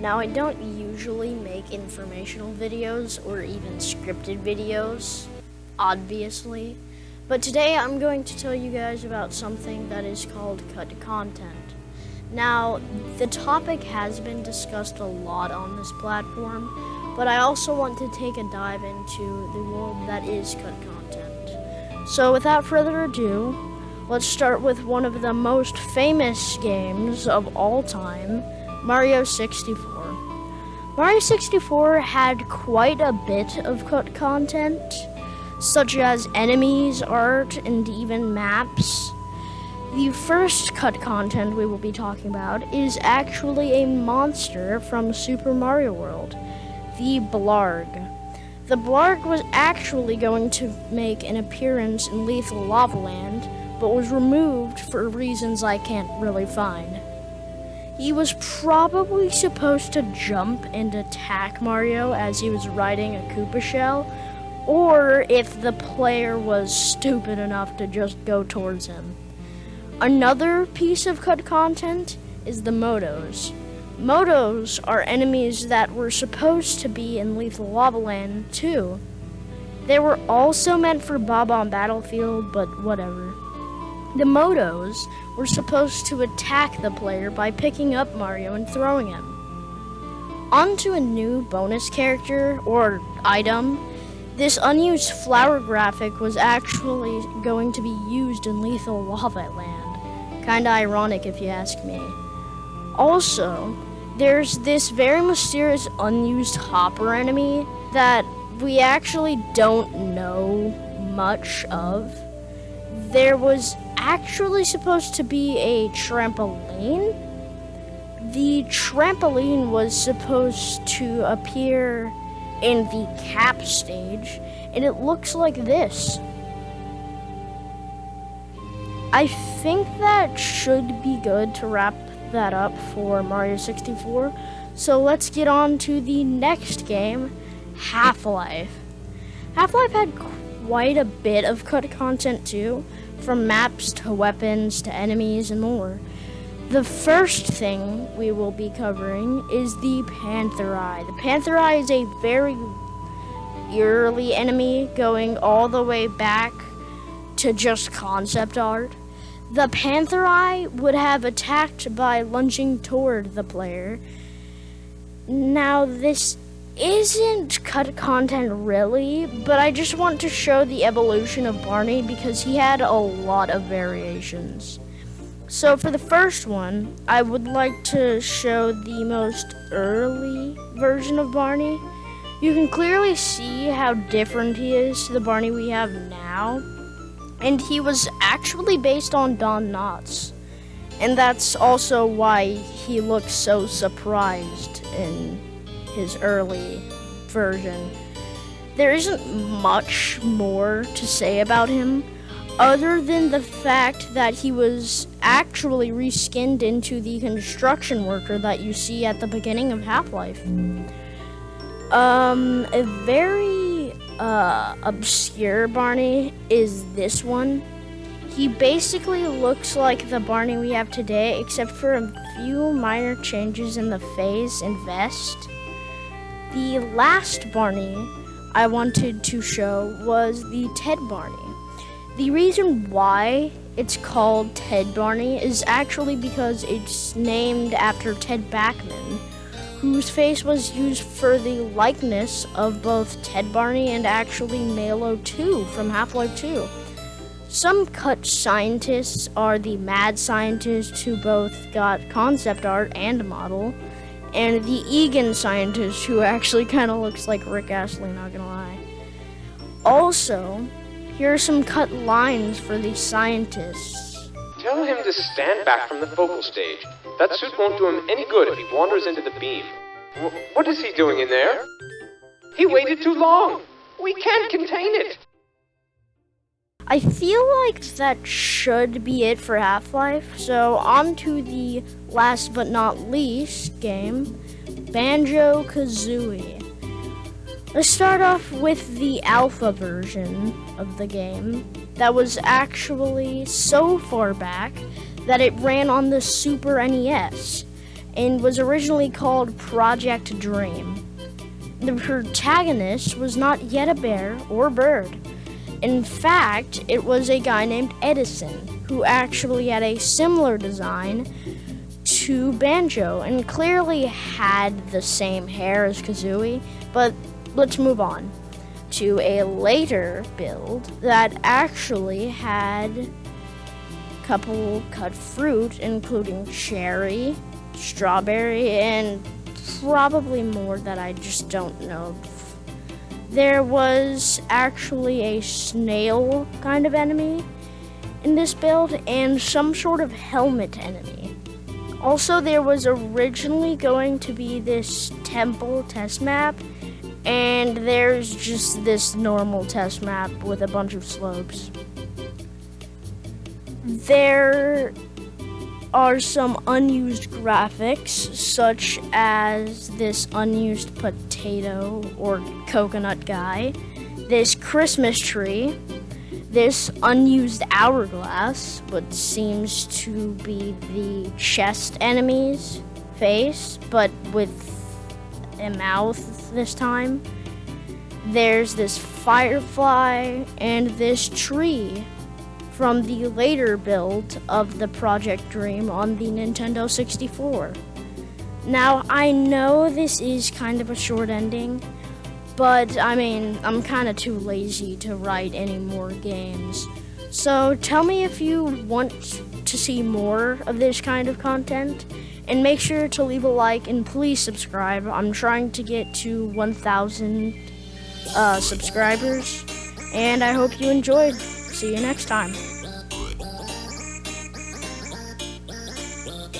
Now, I don't usually make informational videos or even scripted videos, obviously, but today I'm going to tell you guys about something that is called cut content. Now, the topic has been discussed a lot on this platform, but I also want to take a dive into the world that is cut content. So without further ado, let's start with one of the most famous games of all time, Mario 64. Mario 64 had quite a bit of cut content, such as enemies, art, and even maps. The first cut content we will be talking about is actually a monster from Super Mario World, the Blarg. The Blarg was actually going to make an appearance in Lethal Lava Land, but was removed for reasons I can't really find. He was probably supposed to jump and attack Mario as he was riding a Koopa shell, or if the player was stupid enough to just go towards him. Another piece of cut content is the Motos. Motos are enemies that were supposed to be in Lethal Lava Land too. They were also meant for Bob-omb Battlefield, but whatever. The Motos were supposed to attack the player by picking up Mario and throwing him. Onto a new bonus character, or item. This unused flower graphic was actually going to be used in Lethal Lava Land. Kinda ironic if you ask me. Also, there's this very mysterious unused hopper enemy that we actually don't know much of. There was actually supposed to be a trampoline. The trampoline was supposed to appear in the cap stage, and it looks like this. I think that should be good to wrap that up for Mario 64. So let's get on to the next game, Half-Life. Half-Life had quite a bit of cut content too, from maps to weapons to enemies and more. The first thing we will be covering is the Panther Eye. The Panther Eye is a very early enemy going all the way back to just concept art. The Panther Eye would have attacked by lunging toward the player. Now, this isn't cut content really, but I just want to show the evolution of Barney because he had a lot of variations. So for the first one, I would like to show the most early version of Barney. You can clearly see how different he is to the Barney we have now. And he was actually based on Don Knotts. And that's also why he looks so surprised in his early version. There isn't much more to say about him, other than the fact that he was actually reskinned into the construction worker that you see at the beginning of Half-Life. A very obscure Barney is this one. He basically looks like the Barney we have today, except for a few minor changes in the face and vest. The last Barney I wanted to show was the Ted Barney. The reason why it's called Ted Barney is actually because it's named after Ted Backman, whose face was used for the likeness of both Ted Barney and actually Nalo 2 from Half-Life 2. Some cut scientists are the mad scientists who both got concept art and a model, and the Egan scientist who actually kind of looks like Rick Astley, not gonna lie. Also, here are some cut lines for the scientists. Tell him to stand back from the focal stage. That suit won't do him any good if he wanders into the beam. What is he doing in there? He waited too long. We can't contain it. I feel like that should be it for Half-Life. So on to the last but not least game, Banjo-Kazooie. Let's start off with the alpha version of the game that was actually so far back that it ran on the Super NES. and was originally called Project Dream. The protagonist was not yet a bear or bird. In fact, it was a guy named Edison, who actually had a similar design to Banjo and clearly had the same hair as Kazooie. But let's move on to a later build that actually had a couple cut fruit, including cherry, strawberry, and probably more that I just don't know. There was actually a snail kind of enemy in this build and some sort of helmet enemy. Also, there was originally going to be this temple test map, and there's just this normal test map with a bunch of slopes. There are some unused graphics, such as this unused potato or coconut guy, this Christmas tree, this unused hourglass, what seems to be the chest enemy's face, but with a mouth this time. There's this firefly and this tree from the later build of the Project Dream on the Nintendo 64. Now, I know this is kind of a short ending, but I mean, I'm kind of too lazy to write any more games. So tell me if you want to see more of this kind of content, and make sure to leave a like and please subscribe. I'm trying to get to 1,000 subscribers, and I hope you enjoyed. See you next time.